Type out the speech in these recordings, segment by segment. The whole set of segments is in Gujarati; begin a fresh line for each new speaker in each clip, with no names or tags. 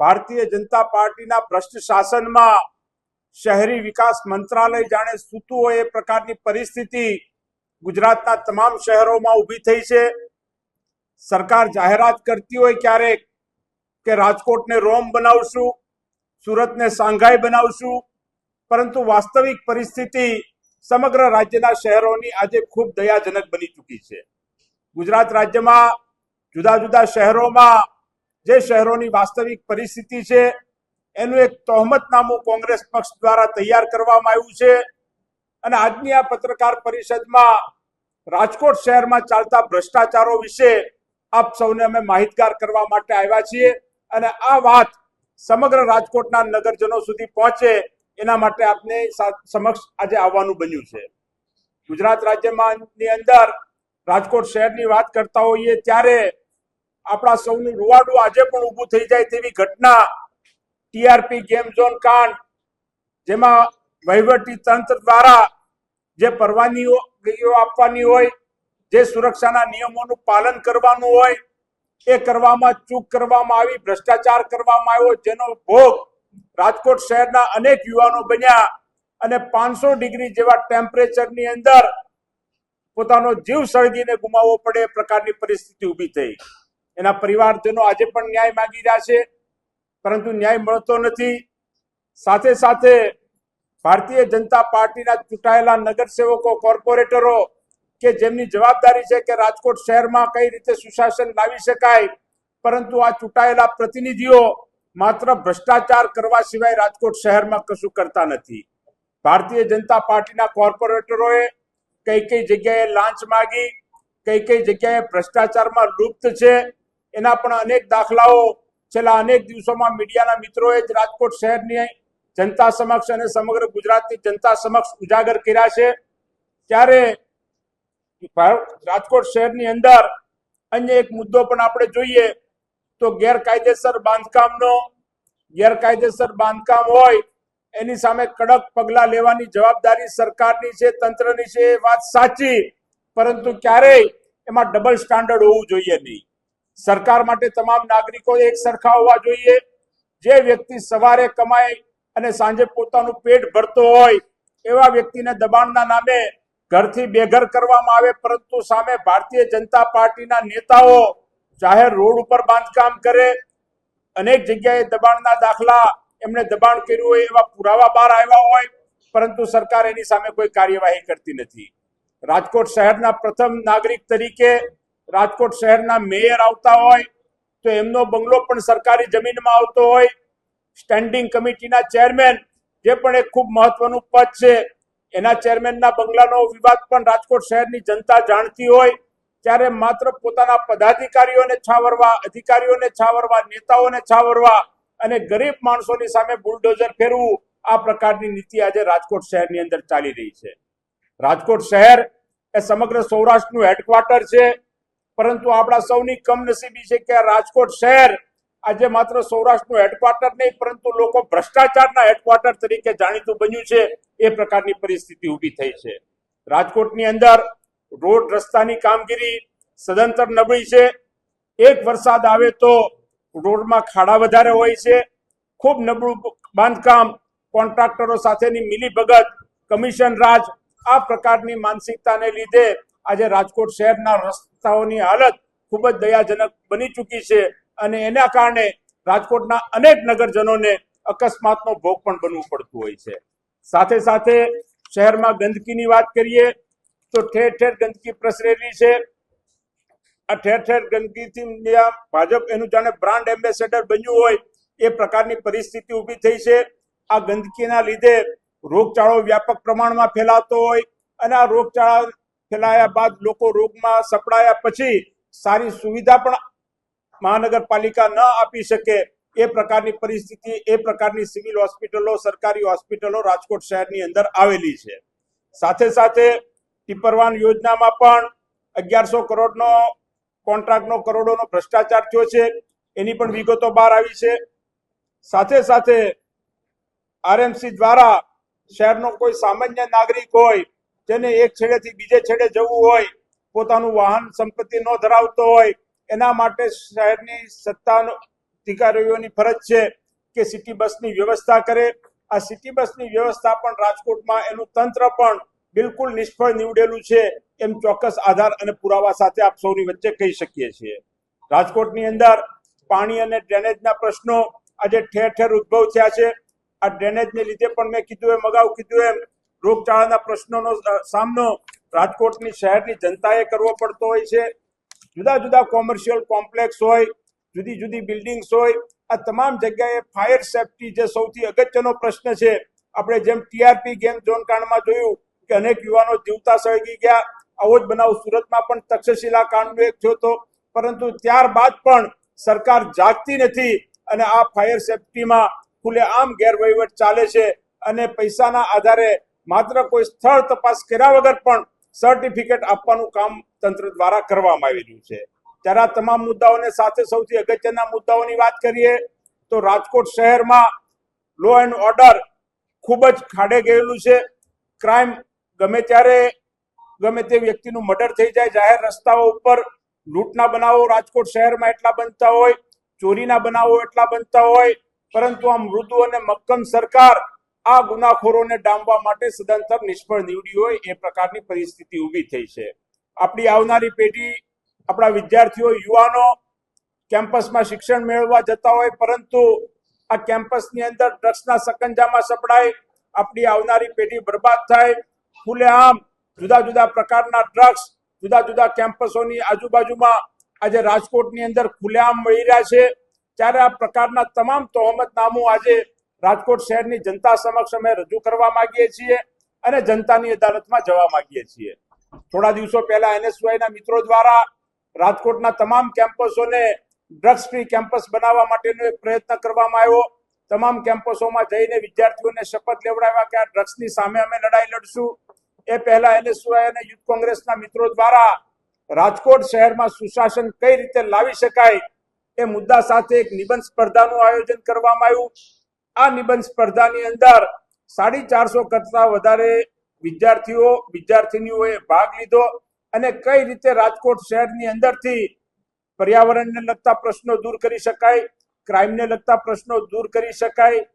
ભારતીય જનતા પાર્ટીના ભ્રષ્ટ શાસનમાં શહેરી વિકાસ મંત્રાલય જાણે સૂતું હોય એ પ્રકારની પરિસ્થિતિ ગુજરાતના તમામ શહેરોમાં ઊભી થઈ છે। સરકાર જાહેરાત કરતી હોય ક્યારેક કે રાજકોટને રોમ બનાવશું, સુરતને શાંઘાઈ બનાવશું, પરંતુ વાસ્તવિક પરિસ્થિતિ સમગ્ર રાજ્યના શહેરોની આજે ખૂબ દયાજનક બની ચૂકી છે। ગુજરાત રાજ્યમાં જુદા જુદા શહેરોમાં જે શહેરોની વાસ્તવિક પરિસ્થિતિ છે એનું એક તહોમતનામું કોંગ્રેસ પક્ષ દ્વારા તૈયાર કરવામાં આવ્યું છે અને આજની આ પત્રકાર પરિષદમાં રાજકોટ શહેરમાં ચાલતા ભ્રષ્ટાચારો વિશે આપ સૌને અમે માહિતગાર કરવા માટે આવ્યા છીએ અને આ વાત સમગ્ર રાજકોટના નગરજનો સુધી પહોંચે એના માટે આપને સમક્ષ આજે આવવાનું બન્યું છે। ગુજરાત રાજ્યમાં ની અંદર રાજકોટ શહેરની વાત કરતા હોઈએ ત્યારે આપણા સૌનું રૂવાડું આજે પણ ઊભું થઈ જાય તેવી ઘટના ટીઆરપી ગેમ ઝોન કાંડ, જેમાં વહીવટી તંત્ર દ્વારા જે પરવાનગીઓ આપવાની હોય, જે સુરક્ષાના નિયમોનું પાલન કરવાનું હોય એ કરવામાં ચૂક કરવામાં આવી, ભ્રષ્ટાચાર કરવામાં આવ્યો, જેનો ભોગ રાજકોટ શહેરના અનેક યુવાનો બન્યા અને 500 ડિગ્રી જેવા ટેમ્પરેચરની અંદર પોતાનો જીવ સળગીને ગુમાવવો પડે એ પ્રકારની પરિસ્થિતિ ઊભી થઈ। એના પરિવારજનો આજે પણ ન્યાય માંગી રહ્યા છે, પરંતુ ન્યાય મળતો નથી। સાથે સાથે ભારતીય જનતા પાર્ટીના ચૂંટાયેલા નગરસેવકો, કોર્પોરેટરો કે જેમની જવાબદારી છે કે રાજકોટ શહેરમાં કઈ રીતે સુશાસન લાવી શકાય, પરંતુ આ ચૂંટાયેલા પ્રતિનિધિઓ માત્ર ભ્રષ્ટાચાર કરવા સિવાય રાજકોટ શહેરમાં કશું કરતા નથી। ભારતીય જનતા પાર્ટીના કોર્પોરેટરોએ કઈ કઈ જગ્યાએ લાંચ માગી, કઈ કઈ જગ્યાએ ભ્રષ્ટાચારમાં લુપ્ત છે એના પણ અનેક દાખલાઓ છેલ્લા અનેક દિવસોમાં મીડિયાના મિત્રોએ જ રાજકોટ શહેરની જનતા સમક્ષ અને સમગ્ર ગુજરાતની જનતા સમક્ષ ઉજાગર કર્યા છે। ત્યારે રાજકોટ શહેરની અંદર અન્ય એક મુદ્દો પણ આપણે જોઈએ તો ગેરકાયદેસર બાંધકામ હોય એની સામે કડક પગલાં લેવાની જવાબદારી સરકારની છે, તંત્રની છે, એ વાત સાચી, પરંતુ ક્યારેય એમાં ડબલ સ્ટાન્ડર્ડ હોવું જોઈએ નહીં। સરકાર માટે તમામ નાગરિકો એક સરખા હોવા જોઈએ। જે વ્યક્તિ સવારે કમાય અને સાંજે પોતાનું પેટ ભરતો હોય એવા વ્યક્તિને દબાણના નામે ઘરથી બેઘર કરવામાં આવે, પરંતુ સામે ભારતીય જનતા પાર્ટીના નેતાઓ જાહેર રોડ ઉપર બાંધકામ કરે, અનેક જગ્યાએ દબાણના દાખલા, એમણે દબાણ કર્યું હોય એવા પુરાવા બહાર આવ્યા હોય, પરંતુ સરકાર એની સામે કોઈ કાર્યવાહી કરતી નથી। રાજકોટ શહેરના પ્રથમ નાગરિક તરીકે રાજકોટ શહેરના મેયર આવતા હોય તો એમનો બંગલો પણ સરકારી જમીનમાં આવતો હોય। સ્ટેન્ડિંગ કમિટીના ચેરમેન, જે પણ એક ખૂબ મહત્વનું પદ છે, એના ચેરમેનના બંગલાનો વિવાદ પણ રાજકોટ શહેરની જનતા જાણતી હોય, ત્યારે માત્ર પોતાના પદાધિકારીઓને છાવરવા, અધિકારીઓને છાવરવા, નેતાઓને છાવરવા અને ગરીબ માણસોની સામે બુલડોઝર ફેરવું, આ પ્રકારની નીતિ આજે રાજકોટ શહેરની અંદર ચાલી રહી છે। રાજકોટ શહેર એ સમગ્ર સૌરાષ્ટ્રનું હેડક્વાર્ટર છે, પરંતુ આપણા સૌની કમનસીબી છે કે રાજકોટ શહેર આજે માત્ર સૌરાષ્ટ્રનું હેડક્વાર્ટર નહીં, પરંતુ લોકો ભ્રષ્ટાચારના હેડક્વાર્ટર તરીકે જાણીતું બન્યું છે। એ પ્રકારની પરિસ્થિતિ ઊભી થઈ છે। રાજકોટની અંદર રોડ રસ્તાની કામગીરી સદંતર નબળી છે। એક વરસાદ આવે તો રોડમાં ખાડા વધારે હોય છે, ખૂબ નબળું બાંધકામ, કોન્ટ્રાક્ટરો સાથેની મિલીભગત, કમિશન રાજ, આ પ્રકારની માનસિકતાને લીધે આજે રાજકોટ શહેરના રસ્તાઓની હાલત ખૂબ જ દયાજનક બની ચૂકી છે અને એના કારણે રાજકોટના અનેક નગરજનોને અકસ્માતનો ભોગ પણ બનવું પડતું હોય છે। સાથે સાથે શહેરમાં ગંદકીની વાત કરીએ તો ઠેર ઠેર ગંદકી પ્રસરેલી છે। આ ઠેર ઠેર ગંદકીથી ભાજપ એનું જાણે બ્રાન્ડ એમ્બેસેડર બન્યું હોય એ પ્રકારની પરિસ્થિતિ ઊભી થઈ છે। આ ગંદકીના લીધે રોગચાળો વ્યાપક પ્રમાણમાં ફેલાતો હોય અને આ રોગચાળા ફેલાયા બાદ લોકો રોગમાં સપડાયા પછી સારી સુવિધા પણ મહાનગરપાલિકા ન આપી શકે એ પ્રકારની પરિસ્થિતિ, એ પ્રકારની સિવિલ હોસ્પિટલો, સરકારી હોસ્પિટલો રાજકોટ શહેરની અંદર આવેલી છે। સાથે સાથે ટીપરવાન યોજનામાં પણ 1100 કરોડનો કોન્ટ્રાક્ટનો કરોડોનો ભ્રષ્ટાચાર થયો છે, એની પણ વિગતો બહાર આવી છે। સાથે સાથે આરએમસી દ્વારા શહેરનો કોઈ સામાન્ય નાગરિક હોય જેને એક છેડેથી બીજે છેડે જવું હોય, પોતાનું વાહન સંપત્તિ ન ધરાવતો હોય, એના માટે શહેરની સત્તા અધિકારીઓની ફરજ છે કે સિટી બસની વ્યવસ્થા કરે. આ સિટી બસની વ્યવસ્થા પણ રાજકોટમાં એનું તંત્ર પણ બિલકુલ નિષ્ફળ નીવડેલું છે એમ ચોક્કસ આધાર અને પુરાવા સાથે આપ સૌની વચ્ચે કહી શકીએ છીએ. રાજકોટની અંદર પાણી અને ડ્રેનેજના પ્રશ્નો આજે ઠેર ઠેર ઉદ્ભવ થયા છે. આ ડ્રેનેજને લીધે પણ મેં કીધું એમ અગાઉ કીધું એમ રોગચાળાના પ્રશ્નોનો સામનો રાજકોટની શહેરની જનતાએ કરવો પડતો હોય છે. જુદા જુદા કોમર્શિયલ કોમ્પ્લેક્સ હોય, જુદી જુદી બિલ્ડિંગ્સ હોય, આ તમામ જગ્યાએ ફાયર સેફટી જે સૌથી અગત્યનો પ્રશ્ન છે. આપણે જેમ ટીઆરપી ગેમ ઝોન કાંડમાં જોયું કે અનેક યુવાનો જીવતા સળગી ગયા, આવો જ બનાવ સુરતમાં પણ તક્ષશિલા કાંડનો એક થયો હતો. પરંતુ ત્યારબાદ પણ સરકાર જાગતી નથી અને આ ફાયર સેફટીમાં ખુલ્લેઆમ ગેરવહીવટ ચાલે છે અને પૈસાના આધારે માત્ર કોઈ સ્થળ તપાસ કર્યા વગર પણ સર્ટિફિકેટ આપવાનું કામ તંત્ર દ્વારા કરવામાં આવી રહ્યું છે. ત્યારે આ તમામ મુદ્દાઓને સાથે સૌથી અગત્યના મુદ્દાઓની વાત કરીએ તો રાજકોટ શહેરમાં લો એન્ડ ઓર્ડર ખૂબ જ ખાડે ગયેલું છે. ક્રાઇમ ગમે ત્યારે ગમે તે વ્યક્તિનું મર્ડર થઈ જાય, જાહેર રસ્તાઓ ઉપર લૂંટના બનાવો રાજકોટ શહેરમાં એટલા બનતા હોય, ચોરીના બનાવો એટલા બનતા હોય, પરંતુ આ મૃદુ અને મક્કમ સરકાર આ ગુનાખોરોને ડામવા માટે સદંતર નિષ્ફળ નીવડી હોય એ પ્રકારની પરિસ્થિતિ ઊભી થઈ છે. આપણી આવનારી પેઢી, આપણા વિદ્યાર્થીઓ, યુવાનો કેમ્પસમાં શિક્ષણ મેળવવા જતા હોય, પરંતુ આ કેમ્પસની અંદર ડ્રગ્સના સકંજામાં સપડાય, આપણી આવનારી પેઢી બરબાદ થાય. ખુલ્લેઆમ જુદા જુદા પ્રકારના ડ્રગ્સ જુદા જુદા કેમ્પસોની આજુબાજુમાં આજે રાજકોટની અંદર ખુલ્લેઆમ મળી રહ્યા છે. ત્યારે આ પ્રકારના તમામ તહોમતનામું આજે રાજકોટ શહેરની જનતા સમક્ષ અમે રજૂ કરવા માંગીએ છીએ અને જનતાની અદાલતમાં જવા માંગીએ છીએ. થોડા દિવસો પહેલા એનએસયુઆઈના મિત્રો દ્વારા રાજકોટના તમામ કેમ્પસોને ડ્રગ્સ ફ્રી કેમ્પસ બનાવવા માટેનો એક પ્રયત્ન કરવામાં આવ્યો. તમામ કેમ્પસોમાં જઈને વિદ્યાર્થીઓને શપથ લેવડાવ્યા કે આ ડ્રગ્સની સામે અમે લડાઈ લડશું. એ પહેલા એનએસયુઆઈ અને યુથ કોંગ્રેસના મિત્રો દ્વારા રાજકોટ શહેરમાં સુશાસન કઈ રીતે લાવી શકાય એ મુદ્દા સાથે એક નિબંધ સ્પર્ધાનું આયોજન કરવામાં આવ્યું. આ નિબંધ સ્પર્ધાની અંદર 450 કરતા વધારે વિદ્યાર્થીઓ વિદ્યાર્થીનીઓએ ભાગ લીધો અને કઈ રીતે રાજકોટ શહેરની અંદરથી પર્યાવરણને લગતા પ્રશ્નો દૂર કરી શકાય, ક્રાઇમને લગતા પ્રશ્નો દૂર કરી શકાય,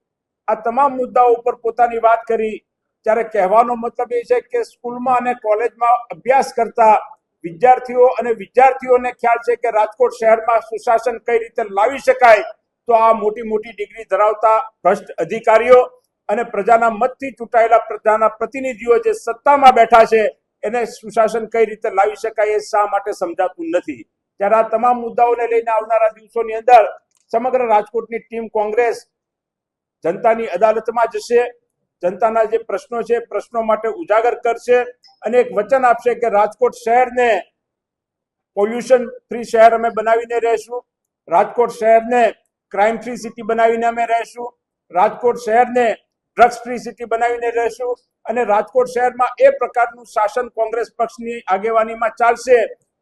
આ તમામ મુદ્દાઓ ઉપર પોતાની વાત કરી. ત્યારે કહેવાનો મતલબ એ છે કે સ્કૂલમાં અને કોલેજમાં અભ્યાસ કરતા વિદ્યાર્થીઓ અને વિદ્યાર્થીઓને ખ્યાલ છે કે રાજકોટ શહેરમાં સુશાસન કઈ રીતે લાવી શકાય, તો આ મોટી મોટી ડિગ્રી ધરાવતા ભ્રષ્ટ અધિકારીઓ અને પ્રજાના મતથી ચૂંટાયેલા પ્રજાના પ્રતિનિધિઓ જે સત્તામાં બેઠા છે એને સુશાસન કઈ રીતે લાવી શકાય એ શા માટે સમજાતું નથી. ત્યારે આ તમામ મુદ્દાઓને લઈને આવનારા દિવસોની અંદર સમગ્ર રાજકોટની ટીમ કોંગ્રેસ જનતાની અદાલતમાં જશે, જનતાના જે પ્રશ્નો છે પ્રશ્નો માટે ઉજાગર કરશે અને એક વચન આપશે કે રાજકોટ શહેરને પોલ્યુશન ફ્રી શહેર અમે બનાવીને રહેશું, રાજકોટ શહેરને ક્રાઇમ ફ્રી સિટી બનાવીને અમે રહેશું, રાજકોટ શહેરને ડ્રગ્સ ફ્રી સિટી બનાવીને રહેશું અને રાજકોટ શહેરમાં એ પ્રકારનું શાસન કોંગ્રેસ પક્ષની આગેવાનીમાં ચાલશે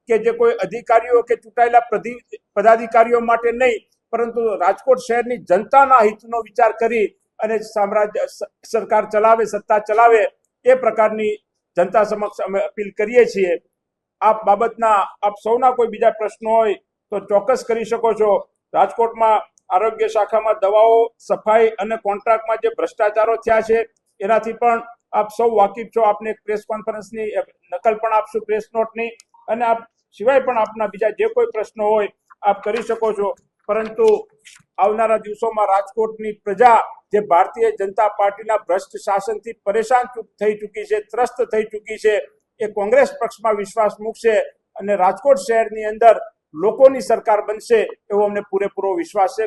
કે જે કોઈ અધિકારીઓ કે ચૂંટાયેલા પદાધિકારીઓ માટે નહીં, પરંતુ રાજકોટ શહેરની જનતાના હિતનો વિચાર કરી અને સામ્રાજ્ય સરકાર ચલાવે, સત્તા ચલાવે એ પ્રકારની જનતા સમક્ષ અમે અપીલ કરીએ છીએ. આ બાબતના આપ સૌના કોઈ બીજા પ્રશ્નો હોય તો ચોક્કસ કરી શકો છો. રાજકોટમાં આરોગ્ય શાખામાં દવાઓ, સફાઈ અને કોન્ટ્રાક્ટમાં જે ભ્રષ્ટાચારો થયા છે એનાથી પણ આપ સૌ વાકેફ છો. આપને પ્રેસ કોન્ફરન્સની નકલ પણ આપશું, પ્રેસ નોટની, અને આપ સિવાય પણ આપના બીજા જે કોઈ પ્રશ્નો હોય આપ કરી શકો છો. પરંતુ આવનારા દિવસોમાં રાજકોટની પ્રજા જે ભારતીય જનતા પાર્ટીના ભ્રષ્ટ શાસનથી પરેશાન થઈ ચૂકી છે, ત્રસ્ત થઈ ચૂકી છે, એ કોંગ્રેસ પક્ષમાં વિશ્વાસ મૂકશે અને રાજકોટ શહેરની અંદર લોકોની સરકાર બનશે એવો અમને પૂરેપૂરો વિશ્વાસ છે.